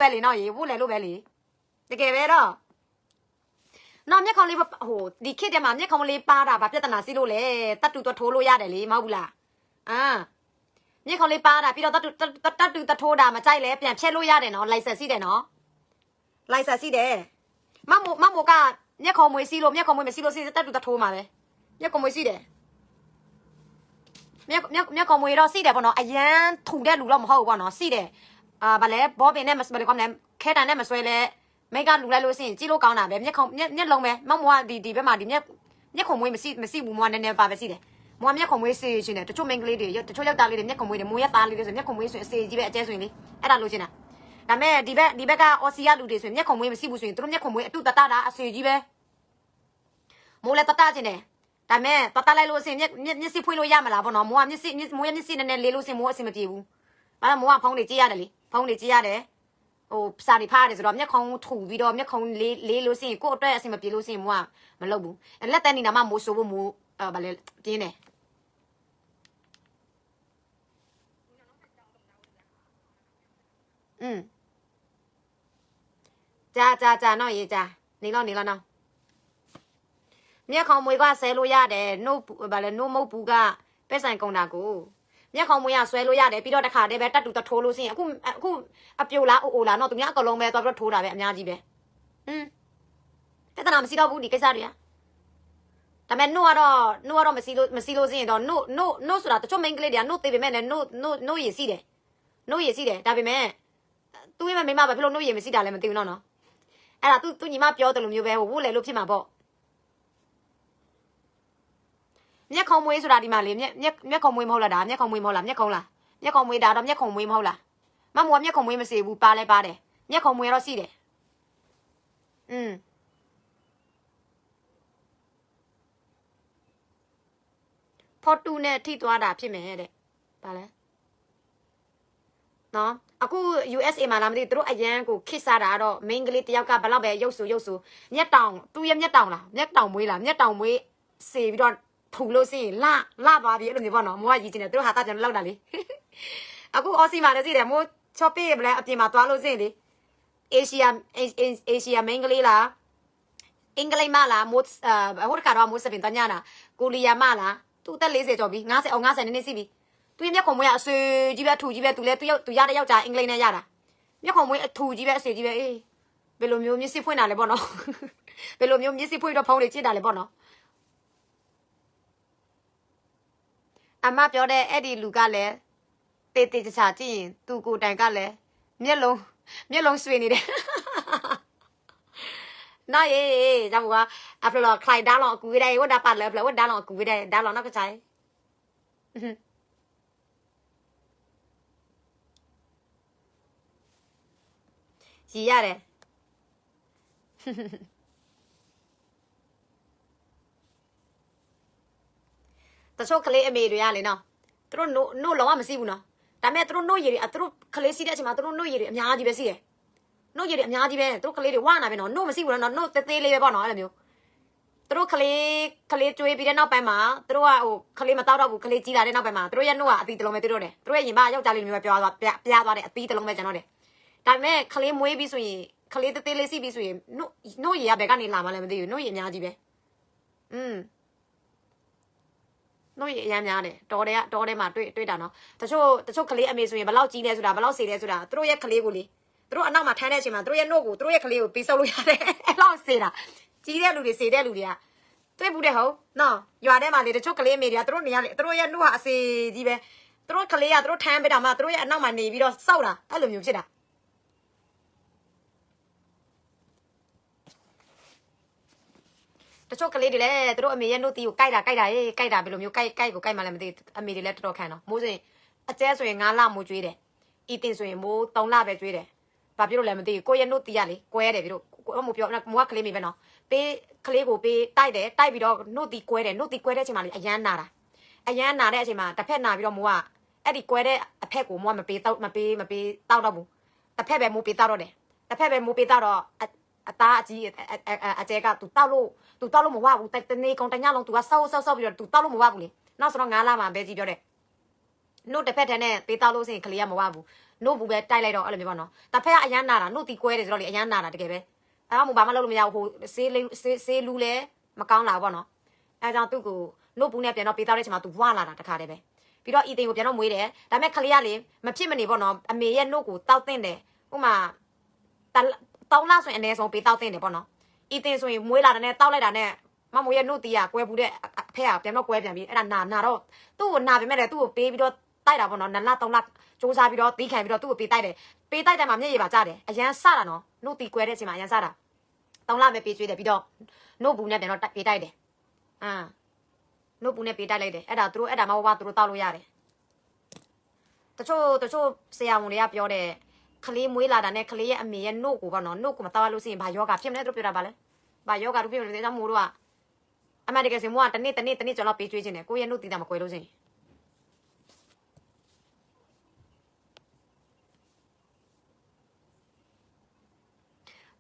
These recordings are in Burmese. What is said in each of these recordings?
ပဲလေနော်ရေဘူးလေလို့ပဲလေတကယ်ပဲတော့နော်မျက်ခုံးလေးဟိုဒီခေတ်တည်းမှာမျက်ခုံးလေးပါတာဗာပြဿနာစီးလို့လေတတ်တူတော့ထိုးလို့ရတယ်လေမဟုတ်ဘူးလားမျက်ခုံးလေးပါတာပြီးတော့တတ်တူတထိုးတာမကြိုက်လဲပြန်ဖြဲလို့ရတယ်နော်လိုက်ဆက်စီးတယ်နော်လိုက်ဆက်စီးတယ်မမိုကမျက်ခုံးမွေးစီးလို့မျက်ခုံးမွေးမစီးလို့စီးတတ်တူတထိုးမှာပဲမျက်ခုံးမွေးစီးတယ်မျက်ခုံးမွေးတော့စီးတယ်ပေါ့နော်အရန်ထူတဲ့လူတော့မဟုတ်ဘူးပေါ့နော်စီးတယ်ဗာလဲဘောပင်နဲ့မစပယ်ကောင်းနဲ့ခဲတန်နဲ့မဆွဲလဲမိတ်ကလူလိုက်လို့ရှိရင်ကြည့်လို့ကောင်းတာပဲမျက်လုံးပဲမောင်မွားဒီဘက်မှာဒီမျက်ခုံမွေးမရှိဘူးမွားနည်းနည်းပါပဲရှိတယ်မွားမျက်ခုံမွေးစေရှင်တယ်တချို့မိန်းကလေးတွေတချို့ယောက်ျားလေးတွေမျက်ခုံမွေးတယ်မွေးရသားလေးတွေဆိုမျက်ခုံမွေးဆိုအစေကြီးပဲအကျဲဆိုရင်လေအဲ့ဒါလို့ရှင်တာဒါမဲ့ဒီဘက်ကအော်စီယာလူတွေဆိုမျက်ခုံမွေးမရှိဘူးဆိုရင်တို့မျက်ခုံမွေးအတူတတတာအစေကြီးပဲမိုးလဲတတခြင်းတယ်ဒါမဲ့တတလိုက်လို့ရှိရင်မျက်စိဖွင့်လို့ရမလားပေါ့နော်မိုးကမျက်စိနည်းနည်းလေးလို့ရှိရင်မိုးအဆင်မပြေဘူးဘာလို့မိုးကဖုံးတွေကြည့်ရတယ်လေဖုံးတွေကြည့်ရတယ်ဟိုစာတွေဖားတယ်ဆိုတော့မျက်ခုံးထူပြီးတော့မျက်ခုံးလေးလို့ရှိရင်ကို့အတွက်အဆင်မပြေလို့ရှိရင်မိုးကမလုပ်ဘူးလက်တန်းနေတာမှမိုးဆိုဖို့မိုးဗာလဲပြင်းတယ်ကြာနော်ရေကြာနေတော့နော်မျက်ခုံးမွေကဆဲလို့ရတယ်နို့ဗာလဲနို့မုတ်ဘူးကပဲဆိုင်ကုန်တာကိုမျက်ခုံးမွေးရဆွဲလို့ရတယ်ပြီးတော့တစ်ခါတည်းပဲတက်တူတထိုးလို့ရှိရင်အခုအပြိုလားအိုလားနော်သူများအကလုံးပဲသွားပြီးတော့ထိုးတာပဲအများကြီးပဲပြဿနာမရှိတော့ဘူးဒီကိစ္စတွေကဒါပေမဲ့နို့ကတော့မရှိလို့ရှိရင်တော့နို့ဆိုတာတချို့မိန်းကလေးတွေကနို့သေးပေမဲ့လည်းနို့ရည်စီးတယ်ဒါပေမဲ့သူ့ရဲ့မိမဘာဖြစ်လို့နို့ရည်မရှိတာလဲမသိဘူးနော်အဲ့ဒါသူညီမပြောတယ်လို့မျိုးပဲဟိုဝတ်လေလို့ဖြစ်မှာပေါ့မျက်ခုံးမွေးဆိုတာဒီမှာလေမျက်ခုံးမွေးမဟုတ်လားဒါမျက်ခုံးမွေးမဟုတ်လားမျက်ခုံးလားမျက်ခုံးမွေးဒါတော့မျက်ခုံးမွေးမဟုတ်လားမမိုးကမျက်ခုံးမွေးမစေဘူးပါလဲပါတယ်မျက်ခုံးမွေးတော့ရှိတယ်ဖော်တူနဲ့ထိသွားတာဖြစ်မယ်တဲ့ပါလဲနော်အခု USA မှာလာမသိသူတို့အရန်ကိုခစ်စားတာတော့ main ကလေးတယောက်ကဘလောက်ပဲရုပ်ဆူမျက်တောင်သူ့ရဲ့မျက်တောင်လားမျက်တောင်မွေးလားမျက်တောင်မွေးစေပြီးတော့ထူလို့ရှိရင်လာသွားပြီအဲ့လိုမျိုးပေါ့နော်မိုးကရည်ကျင်တယ်သူတို့ဟာတာပြန်လောက်တာလေအခုအော်စီမှာလည်းသိတယ်မိုးချော့ပေးရမလဲအပြင်မှာသွားလို့ရှိရင်လေအေရှီယာမိန်းကလေးလားအင်္ဂလိပ်မလားမိုးဟိုတခါတော့မိုးစပင်တညာနာကိုလီယာမလားသူအသက်40ကျော်ပြီ50နည်းနည်းစီပြီသူမျက်ခုံမွေးကအဆွေကြီးပဲထူကြီးပဲသူလဲသူရတဲ့ယောက်ျားအင်္ဂလိပ်နဲ့ရတာမျက်ခုံမွေးအထူကြီးပဲအဆွေကြီးပဲအေးဘယ်လိုမျိုးမျက်စိဖွင့်တာလဲပေါ့နော်ဘယ်လိုမျိုးမျက်စိဖွင့်တော့ဖုံးတွေကြည့်တာလဲပေါ့နော်အမပြောတဲ့အဲ့ဒီလူကလည်းတေချာကြည့်ရင်သူကိုတိုင်ကလည်းမျက်လုံးဆွေနေတယ်နော်ရေကြောင့်ကအဖလော်ခိုင်ဒါလောင်အကူရတဲ့ဝတ်တာပတ်လဲဖလော်ဝတ်ဒါလောင်အကူရတဲ့ဒါလောင်နောက်ကချိုင်ရီရတယ်တချို့ကလေးအမေတွေကလေနော်သူတို့နို့လုံးဝမရှိဘူးနော်ဒါပေမဲ့သူတို့နို့ရည်တွေသူတို့ကလေးစီးတဲ့အချိန်မှာသူတို့နို့ရည်တွေအများကြီးပဲစီးတယ်နို့ရည်တွေအများကြီးပဲသူတို့ကလေးတွေဝါနာပဲနော်နို့မရှိဘူးနော်နို့သေးလေးပဲပေါ့နော်အဲ့လိုမျိုးသူတို့ကလေးကျွေးပြီးတဲ့နောက်ပိုင်းမှာသူတို့ကဟိုကလေးမတောက်တော့ဘူးကလေးကြီးလာတဲ့နောက်ပိုင်းမှာသူတို့ရဲ့နို့ကအသီးတစ်လုံးပဲသူတို့တယ်သူတို့ရဲ့ရင်မယောက်ျားလေးမျိုးပဲပြားသွားတဲ့အသီးတစ်လုံးပဲကျွန်တော်တယ်ဒါပေမဲ့ကလေးမွေးပြီးဆိုရင်ကလေးသေးလေးစီးပြီးဆိုရင်နို့ရည်ကဘယ်ကနေလာမှလည်းမသိဘူးနို့ရည်အများကြီးပဲနို့ရည်အများများတယ်တော်ထဲမှာတွေ့တာနော်တချို့ကလေးအမေဆိုရင်ဘယ်လောက်ကြီးလဲဆိုတာဘယ်လောက်စေလဲဆိုတာသူတို့ရဲ့ကလေးကိုလေသူတို့အနောက်မှာထမ်းတဲ့အချိန်မှာသူတို့ရဲ့နို့ကိုသူတို့ရဲ့ကလေးကိုပေးဆုပ်လို့ရတယ်အဲ့လောက်စေတာကြီးတဲ့လူတွေစေတဲ့လူတွေကတွေ့ဘူးတဲ့ဟုတ်နော်ရွာထဲမှာလေတချို့ကလေးအမေတွေကသူတို့နေရလေသူတို့ရဲ့နို့ဟာအစေကြီးပဲသူတို့ကလေးကသူတို့ထမ်းပေးတာမှသူတို့ရဲ့အနောက်မှာနေပြီးတော့စောက်တာအဲ့လိုမျိုးဖြစ်တာတချို့ကလေးတွေလည်းသူတို့အမေရဲ့နို့တီကိုကြိုက်တာဘယ်လိုမျိုးကြိုက်မှလည်းမသိအမေတွေလည်းတော်တော်ခံတော့မိုးဆိုရင်အကျဲဆိုရင်9လမိုးကျွေးတယ်အီတင်ဆိုရင်မိုး3လပဲကျွေးတယ်ဘာဖြစ်လို့လဲမသိဘူးကိုရဲ့နို့တီရလေကွဲတယ်ပြီးတော့မိုးပြောမိုးကကလေးမေပဲနော်ပေးကလေးကိုပေးတိုက်ပြီးတော့နို့တီကွဲတယ်နို့တီကွဲတဲ့အချိန်မှာလေအရန်နာတဲ့အချိန်မှာတစ်ဖက်နာပြီးတော့မိုးကအဲ့ဒီကွဲတဲ့အဖက်ကိုမိုးကမပေးတောက်တော့ဘူးတစ်ဖက်ပဲမိုးပေးတောက်တော့တယ်တစ်ဖက်ပဲမိုးပေးတောက်တော့အသားအကြီးအကျဲကသူတောက်လို့မဝဘူးတနေ့ကောင်တညလုံးသူကစောက်ပြီးတော့သူတောက်လို့မဝဘူးလေနောက်ဆိုတော့9လမှာပဲကြီးပြောတယ် နို့တစ်ဖက်တည်းနဲ့ပေးတောက်လို့စင်ကလေးကမဝဘူးနို့ဘူးပဲတိုက်လိုက်တော့အဲ့လိုမျိုးပေါ့နော်တစ်ဖက်ကအရန်နာတာနို့တီကွဲတယ်ဆိုတော့လေအရန်နာတာတကယ်ပဲအဲ့တော့ဘာမှလုပ်လို့မရဘူးဟိုဆေးလူလဲမကောင်းလာဘူးပေါ့နော်အဲ့ကြောင့်သူ့ကိုနို့ဘူးနဲ့ပြန်တော့ပေးတောက်တဲ့အချိန်မှာသူဝလာတာတခါတည်းပဲပြီးတော့ဤသိန်းကိုပြန်တော့မွေးတယ်ဒါပေမဲ့ကလေးကလေမဖြစ်မနေပေါ့နော်အမေရဲ့နို့ကိုတောက်တင်တယ်ဥမာတောက်လာဆိုရင်အနည်းဆုံးပေးတောက်တင်တယ်ပေါ့နော်ဤသိန်းဆိုရင်မွေးလာတဲ့နဲ့တောက်လိုက်တာနဲ့မမိုးရဲ့နို့တီးကကွဲဘူးတဲ့အဖေကပြန်တော့ကွဲပြန်ပြီအဲ့ဒါနာတော့သူ့ကိုနာပေမဲ့လည်းသူ့ကိုပေးပြီးတော့တိုက်တာပေါ့နော်2လ3လစူးစမ်းပြီးတော့တီးခံပြီးတော့သူ့ကိုပေးတိုက်တယ်ပေးတိုက်တယ်မှာမျက်ရည်ပါကျတယ်အရန်ဆတာနော်နို့တီးကွဲတဲ့အချိန်မှာအရန်ဆတာ3လပဲပေးကျွေးတယ်ပြီးတော့နို့ဘူးနဲ့ပြန်တော့ပေးတိုက်တယ်နို့ဘူးနဲ့ပေးတိုက်လိုက်တယ်အဲ့ဒါသူတို့အဲ့ဒါမှဘာသူတို့တောက်လို့ရတယ်တချို့ဆရာဝန်တွေကပြောတယ်ကလေးမွေးလာတာနဲ့ကလေးရဲ့အမေရဲ့နို့ကိုပေါ့နော်နို့ကိုမတောက်လို့ရှိရင်ဘာယောဂဖြစ်မလဲသူတို့ပြောတာပါလဲဘာယောဂတို့ဖြစ်နေတဲ့အကြောင်းမိုးတို့ကအမှန်တကယ်ဆိုမိုးကတနေ့ကျော်တော့ပေးကျွေးခြင်းတယ်ကိုရဲ့နို့တီးတာမကွဲလို့ရှိရင်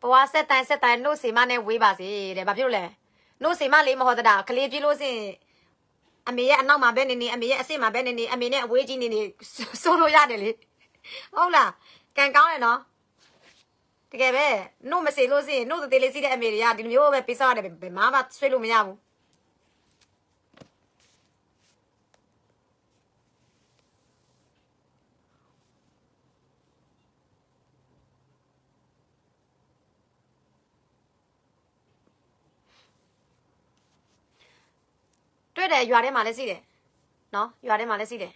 ဘဝဆက်တိုင်းနို့စီမနဲ့ဝေးပါစေတဲ့ဘာဖြစ်လို့လဲနို့စီမလေးမဟုတ်တာကလေးပြေးလို့ရှိရင်အမေရဲ့အနောက်မှာပဲနေအမေရဲ့အဆင့်မှာပဲနေအမေနဲ့အဝေးကြီးနေဆိုလို့ရတယ်လေဟုတ်လားကန်ကောင်းတယ်နော်တကယ်ပဲနို့မစေလို့ရှိရင်နို့သေးလေးစီးတဲ့အမေတွေကဒီလိုမျိုးပဲပေးစားရတယ်ဘယ်မှဆွေးလို့မရဘူးတွေ့တယ်ရွာထဲမှာလည်းစီးတယ်နော်ရွာထဲမှာလည်းစီးတယ်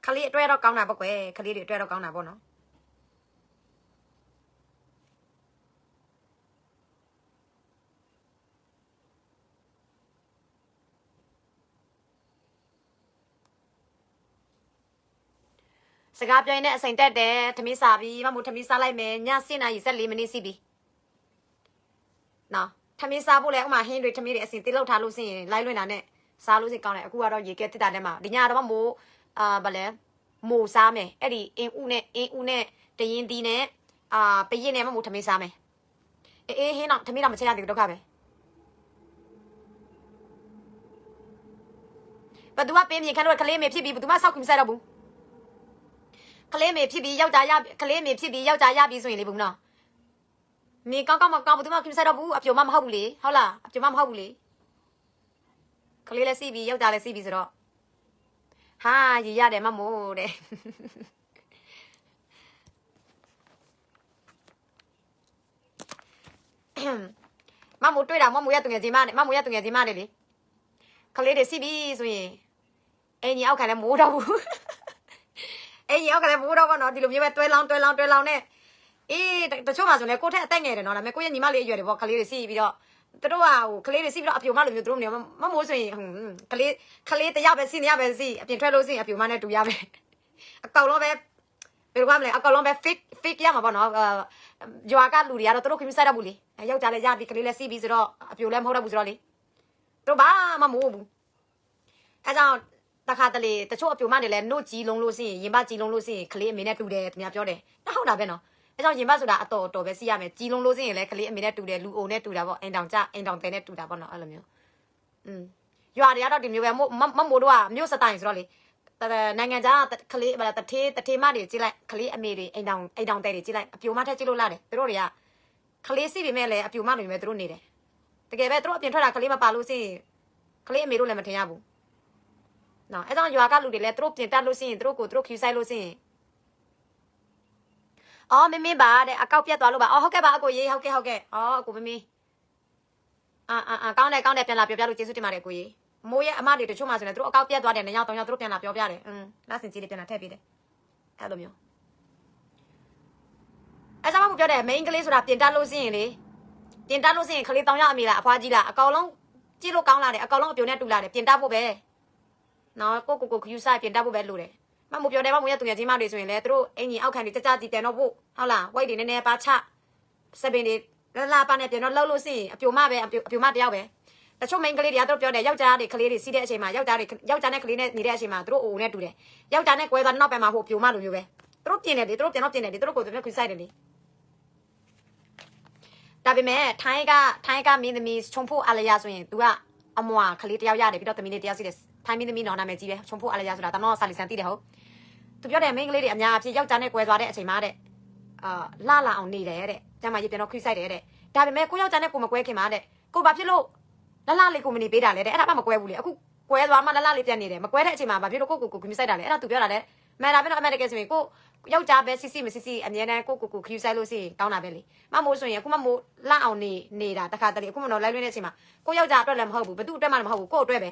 ခလေးအတွဲတော့ကောင်းတာပေါ့ကွယ်ခလေးတွေအတွဲတော့ကောင်းတာပေါ့နော်စကားပြောရင်လည်းအစိမ်တက်တယ်ထမင်းစားပြီးမမို့ထမင်းစားလိုက်မယ်ည7 နာရီ14မိနစ်စီးပြီနော်ထမင်းစားဖို့လဲဥမာဟင်းတွေထမင်းတွေအစင်တိလောက်ထားလို့စင်လိုက်လွင်တာနဲ့စားလို့စင်ကောင်းတယ်အခုကတော့ရေကဲတစ်တာထဲမှာဒီညတော့မို့ဗလဲမို့စားမယ်အဲ့ဒီအင်းဥနဲ့တရင်တီးနဲ့ပရင်နဲ့မမို့ထမင်းစားမယ်အေးဟင်းတော့ထမင်းတော့မချက်ရသေးဘူးဒုက္ခပဲဘသူကပေးမြင်ခန့်လို့ကလေးမေဖြစ်ပြီးဘသူမှစောက်ခွင့်မဆက်တော့ဘူးကလေးမေဖြစ်ပြီးယောက်ျားရကလေးမေဖြစ်ပြီးယောက်ျားရပြီးဆိုရင်လေဘူးနော်မေကောင်းမကောင်းဘသူမှခွင့်မဆက်တော့ဘူးအပြိုမမဟုတ်ဘူးလေဟုတ်လားအပြိုမမဟုတ်ဘူးလေကလေးလည်းစီးပြီးယောက်ျားလည်းစီးပြီးဆိုတော့ဟာရည်ရတယ်မမို့တဲ့မမို့တွေ့တာမမို့ရတူငယ်ချင်းမနဲ့မမို့ရတူငယ်ချင်းမနဲ့လေကလေးတွေစီးပြီးဆိုရင်အင်ကြီးအောက်ခံလည်းမိုးတော့ဘူးအင်ကြီးအောက်ခံလည်းမိုးတော့ဘောနော်ဒီလိုမျိုးပဲတွဲလောင်းနဲ့အေးတချို့မှာဆိုလည်းကိုထက်အသက်ငယ်တယ်နော်ဒါပေမဲ့ကိုရဲ့ညီမလေးအရွယ်တွေပေါ့ကလေးတွေစီးပြီးတော့သူတို့ကဟိုကလေးတွေစီးပြီးတော့အပြိုမလိုမျိုးသူတို့နေမမိုးဆိုရင်ကလေးတယောက်ပဲစီးနေရပဲစီးအပြင်ထွက်လို့စီးအပြိုမနဲ့တူရပဲအကောင်လုံးပဲဘယ်လိုကမလဲအကောင်လုံးပဲ fake ရမှာပေါ့နော်ရွာကလူတွေကတော့သူတို့ခင်မဆက်တော့ဘူးလေယောက်ျားလည်းရပြီးကလေးလည်းစီးပြီးဆိုတော့အပြိုလည်းမဟုတ်တော့ဘူးဆိုတော့လေသူတို့ဘာမှမဟုတ်ဘူးအဲကြောင့်တခါတလေတချို့အပြိုမတွေလည်းနို့ကြီးလုံးလို့စီးရင်မကြီးလုံးလို့စီးရင်ကလေးအမေနဲ့တူတယ်သူများပြောတယ်ဟုတ်တာပဲနော်အဲကြောင့်ရင်မဆိုတာအတော်ပဲစီးရမယ်ကြီးလုံးလို့စီးရင်လည်းကလေးအမေနဲ့တူတယ်လူအိုနဲ့တူတာပေါ့အိမ်တောင်တဲနဲ့တူတာပေါ့နော်အဲ့လိုမျိုးရွာတွေကတော့ဒီမျိုးပဲမမိုးတို့ကမြို့စတိုင်ဆိုတော့လေနိုင်ငံခြားကလေးတထေးမတွေကြည့်လိုက်ကလေးအမေတွေအိမ်တောင်တဲတွေကြည့်လိုက်အပြိုမထက်ကြည့်လို့လာတယ်သူတို့တွေကကလေးစီးပေမဲ့လည်းအပြိုမတွေပဲသူတို့နေတယ်တကယ်ပဲသူတို့အပြင်ထွက်တာကလေးမပါလို့စီးကလေးအမေတို့လည်းမထင်ရဘူးနော်အဲကြောင့်ရွာကလူတွေလည်းသူတို့ပြင်တက်လို့စီးရင်သူတို့ကိုသူတို့ခူးဆိုင်လို့စီးရင်အော်မမေပါတဲ့အကောက်ပြတ်သွားလို့ပါအော်ဟုတ်ကဲ့ပါအကိုရေးဟုတ်ကဲ့အော်အကိုမမေကောင်းတယ်ပြန်လာပြောပြလို့ကျေးဇူးတင်ပါတယ်ကိုကြီးမိုးရဲ့အမတွေတချို့မှဆိုရင်သူတို့အကောက်ပြတ်သွားတယ်2 ယောက်3 ယောက်သူတို့ပြန်လာပြောပြတယ်လက်စင်ကြီးတွေပြန်လာထည့်ပေးတယ်အဲ့လိုမျိုးအဲကြောင့်မှပြောတယ် main ကလေးဆိုတာပြင်တက်လို့စီးရင်လေပြင်တက်လို့စီးရင်ကလေး3 ယောက်အမေလားအဖွားကြီးလားအကောင်လုံးကြည့်လို့ကောင်းလာတယ်အကောင်လုံးအပြုံနဲ့တူလာတယ်ပြင်တက်ဖို့ပဲနော်ကိုခယူဆိုင်ပြင်တက်ဖို့ပဲလိုတယ်မမို့ပြောတယ်မမို့ရဲ့သူငယ်ချင်းမတွေဆိုရင်လေသူတို့အင်ကြီးအောက်ခံတွေကြကြကြည်တယ်တော့ဖို့ဟုတ်လားဝိုက်တွေနည်းနည်းပါချစပင်တွေလာပါနဲ့ပြန်တော့လှုပ်လို့စီးအပြိုမပဲအပြိုမတယောက်ပဲတချို့ main ကလေးတွေကသူတို့ပြောတယ်ယောက်ျားတွေကလေးတွေစီးတဲ့အချိန်မှာယောက်ျားနဲ့ကလေးနဲ့နေတဲ့အချိန်မှာသူတို့အိုနဲ့တူတယ်ယောက်ျားနဲ့ကွဲသွားနောက်ပဲမှာဟိုပြိုမလိုမျိုးပဲသူတို့ပြင်တယ်လေသူတို့ပြန်တော့ပြင်တယ်လေသူတို့ကိုသူမျိုးခွေဆိုင်တယ်လေ ဒါပေမဲ့ထိုင်းကမင်းသမီးချုံဖို့အလျာဆိုရင် तू ကအမွာခလေးတယောက်ရတယ်ပြီးတော့သမီးလေးတယောက်စီတယ်ထိုင်းမင်းသမီးနော်နာမည်ကြီးပဲချုံဖို့အလျာဆိုတာတနော်ဆာလီဆန်သိတယ်ဟုတ် तू ပြောတယ်မိန်းကလေးတွေအများအပြည့်ယောက်ျားနဲ့ကွဲသွားတဲ့အချိန်မှာတဲ့လာအောင်နေတယ်တဲ့ကျမကြီးပြန်တော့ခွိဆိုင်တယ်တဲ့ဒါပေမဲ့ကိုယောက်ျားနဲ့ကိုမကွဲခင်မှာတဲ့ကိုဘာဖြစ်လို့လလေးကိုမနေပေးတာလဲတဲ့အဲ့ဒါမှမကွဲဘူးလေအခုကွဲသွားမှလလေးပြန်နေတယ်မကွဲတဲ့အချိန်မှာဘာဖြစ်လို့ကိုခွိဆိုင်တာလဲအဲ့ဒါ तू ပြောတာလေမဲတာပဲတော့အမေတကယ်ဆိုရင်ကိုယောက်ျားပဲစစ်မစစ်အမြဲတမ်းကိုခွိဆိုင်လို့ရှိရင်ကောင်းတာပဲလေမမိုးဆိုရင်အခုမမိုးလာအောင်နေတာတခါတလေအခုမတော့လိုက်လွှင့်တဲ့အချိန်မှာကိုယောက်ျားအတွက်လည်းမဟုတ်ဘူးဘသူအတွက်မှလည်းမဟုတ်ဘူးကိုအတွက်ပဲ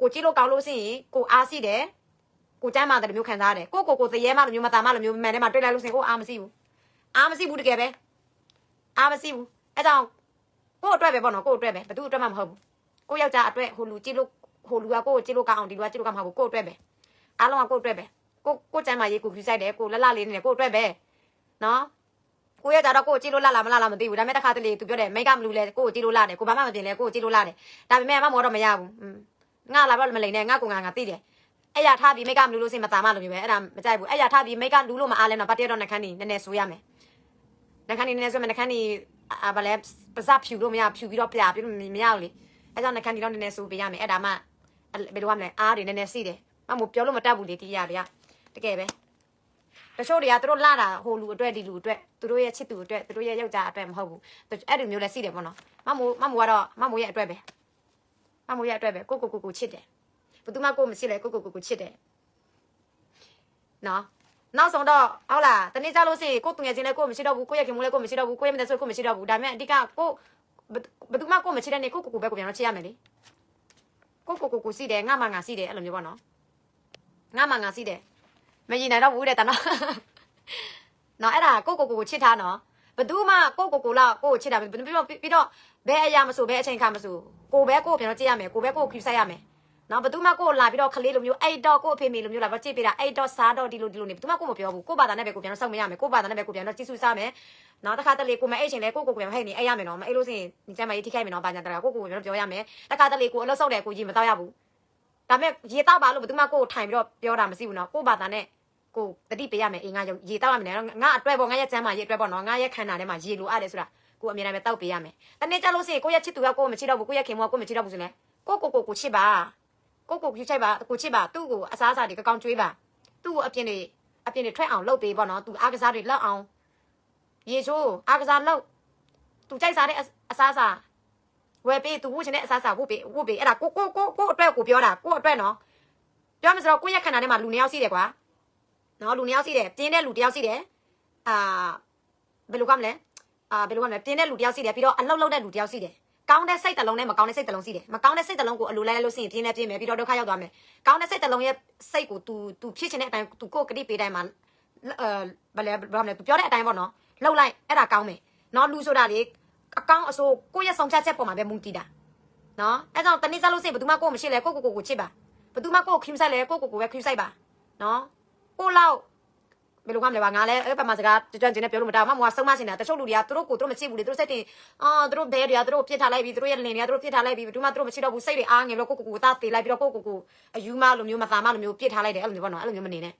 ကိုကြည့်လို့ကောင်းလို့ရှိရင်ကိုအားရှိတယ်ကိုကျမ်းမာတယ်မျိုးခံစားရတယ်ကိုသရဲမလိုမျိုးမသားမလိုမျိုးမှန်တယ်မှာတွေ့လိုက်လို့ရှိရင်ကိုအားမရှိဘူးတကယ်ပဲအားမရှိဘူးအဲကြောင့်ကိုအတွက်ပဲပေါ့နော်ကိုအတွက်ပဲဘသူအတွက်မှမဟုတ်ဘူးကိုယောက်ျားအတွက်ဟိုလူကြည့်လို့ဟိုလူကကိုကြည့်လို့ကောင်းအောင်ဒီလူကကြည့်လို့ကောင်းမှာကိုအတွက်ပဲအားလုံးကကိုအတွက်ပဲကိုကျမ်းမာရေးကိုဖြူဆိုင်တယ်ကိုလလေးနေတယ်ကိုအတွက်ပဲနော်ကိုယောက်ျားတော့ကိုကြည့်လို့လာမလားမသိဘူးဒါပေမဲ့တစ်ခါတလေသူပြောတယ်မိတ်ကမလူလဲကိုကြည့်လို့လာတယ်ကိုဘာမှမပြင်လဲကိုကြည့်လို့လာတယ်ဒါပေမဲ့မမောတော့မရဘူးငါလာတော့မလိန်နဲ့ငါကိုငါသိတယ်အဲ့ရထားပြီးမိတ်ကမလူလို့စင်မသားမလိုမျိုးပဲအဲ့ဒါမကြိုက်ဘူးအဲ့ရထားပြီးမိတ်ကလူလို့မအားလဲတော့ဗတ်တက်တော့နှခမ်းနေနည်းနည်းဆိုးရမယ်နှခမ်းနေနည်းနည်းဆိုးမယ်နှခမ်းနေဗလဲပစဖြူလို့မရဖြူပြီးတော့ပြပြီးမရဘူးလေအဲ့ကြောင့်နှခမ်းနေတော့နည်းနည်းဆိုးပေးရမယ်အဲ့ဒါမှဘယ်လိုရမလဲအားတွေနည်းနည်းစီးတယ်မမို့ပြောလို့မတတ်ဘူးလေဒီရတွေကတကယ်ပဲတချို့တွေကသူတို့လာတာဟိုလူအတွက်ဒီလူအတွက်သူတို့ရဲ့ချစ်သူအတွက်သူတို့ရဲ့ယောက်ျားအတွက်မဟုတ်ဘူးအဲ့ဒီမျိုးလဲစီးတယ်ပေါ့နော်မမို့ကတော့မမို့ရဲ့အတွက်ပဲမမို့ရဲ့အတွက်ပဲကိုချစ်တယ်ဘယ်သူမှကိုမရှိလဲကိုချစ်တယ်နော်နောက်ဆုံးတော့ဟုတ်လားတနေ့ကြလို့ရှိရင်ကိုသူငယ်ချင်းလဲကိုမရှိတော့ဘူးကိုရဲ့ခင်မူလဲကိုမရှိတော့ဘူးကိုရဲ့မတဲ့ဆိုကိုမရှိတော့ဘူးဒါပေမဲ့အဓိကကိုဘယ်သူမှကိုမရှိတဲ့နေကိုပဲကိုပြန်တော့ချစ်ရမယ်လေကိုစီးတယ်ငါမှငါစီးတယ်အဲ့လိုမျိုးပေါ့နော်ငါမှငါစီးတယ်မရင်နိုင်တော့ဘူးတဲ့တနော်နော်အဲ့ဒါကိုချစ်ထားနော်ဘယ်သူမှကိုလောက်ကိုချစ်တာပြီးတော့ဘယ်အရာမဆိုဘယ်အချိန်ခါမဆိုကိုပဲကိုပြန်တော့ကြည့်ရမယ်ကိုပဲကိုခူးဆိုင်ရမယ်နော်ဘယ်သူမှကိုလာပြီးတော့ခလေးလိုမျိုးအဲ့တော့ကိုအဖေမေလိုမျိုးလာပြီးကြည့်ပေးတာအဲ့တော့စားတော့ဒီလိုနေဘယ်သူမှကိုမပြောဘူးကိုဘာသာနဲ့ပဲကိုပြန်တော့စောင့်မရမယ်ကိုဘာသာနဲ့ပဲကိုပြန်တော့ကြည့်စုစားမယ်နော်တခါတလေကိုမအဲ့ချိန်လဲကိုပြန်ဟဲ့နေအဲ့ရမယ်နော်မအဲ့လို့စင်ဒီကျမ်းမကြီးထိခိုက်မယ်နော်ဘာညာတရာကိုပြန်ပြောရမယ်တခါတလေကိုအလုပ်ဆောက်တယ်ကိုကြီးမတော့ရဘူးဒါပေမဲ့ရေတောက်ပါလို့ဘယ်သူမှကိုထိုင်ပြီးတော့ပြောတာမရှိဘူးနော်ကိုဘာသာနဲ့ကိုတတိပေးရမယ်အေးငါရေတောက်ရမယ်နော်ငါအတွက်ပေါ့ငါရဲ့ကျမ်းမရေအတွက်ပေါ့နော်ငါရဲ့ခန္ဓာထဲမှာရေလိုအားတယ်ဆိုတာကိုအမြဲတမ်းပဲတောက်ပေးရမယ်တနေ့ကြလို့စင်ကိုရဲ့ချစ်သူကကိုမချစ်တော့ဘူးကိုရဲ့ခင်မကကိုမချစ်တော့ဘူးဆိုရင်ကိုချစ်ပါကိုချစ်ပါကိုချစ်ပါသူ့ကိုအစားအစာတွေကောင်းကျွေးပါသူ့ကိုအပြင်တွေထွက်အောင်လုပ်ပေးပေါ့နော်သူအားကစားတွေလောက်အောင်ရေချိုးအားကစားလုပ်သူကြိုက်စားတဲ့အစားအစာဝယ်ပေးသူဝှချင်တဲ့အစားအစာဝှပေးအဲ့ဒါကိုအတွက်ကိုပြောတာကိုအတွက်နော်ပြောမှဆိုတော့ကိုရဲ့ခန္ဓာထဲမှာလူနှစ်ယောက်ရှိတယ်ကွာနော်လူနှစ်ယောက်ရှိတယ်ပြင်းတဲ့လူတစ်ယောက်ရှိတယ်ဘယ်လိုကမလဲပြင်းတဲ့လူတစ်ယောက်ရှိတယ်ပြီးတော့အလောက်လောက်တဲ့လူတစ်ယောက်ရှိတယ်ကောင်းတဲ့စိတ်တလုံးနဲ့မကောင်းတဲ့စိတ်တလုံးရှိတယ်မကောင်းတဲ့စိတ်တလုံးကိုအလိုလိုက်လို့ရှိရင်ပြင်းနေပြင်းမယ်ပြီးတော့ဒုက္ခရောက်သွားမယ်ကောင်းတဲ့စိတ်တလုံးရဲ့စိတ်ကို तू ဖြစ်ချင်တဲ့အတိုင်း तू ကိုကတိပေးတိုင်းမှာဘယ်လဲ तू ပြောတဲ့အတိုင်းပေါ့နော်လှုပ်လိုက်အဲ့ဒါကောင်းမယ်နော်လူဆိုတာလေအကောင်းအဆိုးကိုရဲ့ဆောင်ဖြတ်ချက်ပေါ်မှာပဲမူတည်တာနော်အဲ့ကြောင့်တနေ့စားလို့ရှိရင်ဘယ်သူမှကိုမရှိလဲကိုချစ်ပါဘယ်သူမှကိုခင်းဆိုင်လဲကိုပဲခင်းဆိုင်ပါနော်ကိုလောက်ဘယ်လိုကမလဲပါငါလဲအဲ့ပတ်မှာစကားကြွန့်ကျင်နေပြောလို့မတောင်းမဆုံးမစင်တာတချို့လူတွေကသူတို့မချစ်ဘူးလေသူတို့စိတ်တင်သူတို့ဘဲတွေကသူတို့ပြစ်ထားလိုက်ပြီးသူတို့ရဲ့လင်တွေကသူတို့ပြစ်ထားလိုက်ပြီးဘယ်သူမှသူတို့မချစ်တော့ဘူးစိတ်တွေအားငယ်ပြီးတော့ကိုသားသေးလိုက်ပြီးတော့ကိုအယူမလိုမျိုးမသားမလိုမျိုးပြစ်ထားလိုက်တယ်အဲ့လိုမျိုးပေါ့နော်အဲ့လိုမျိုးမနေနဲ့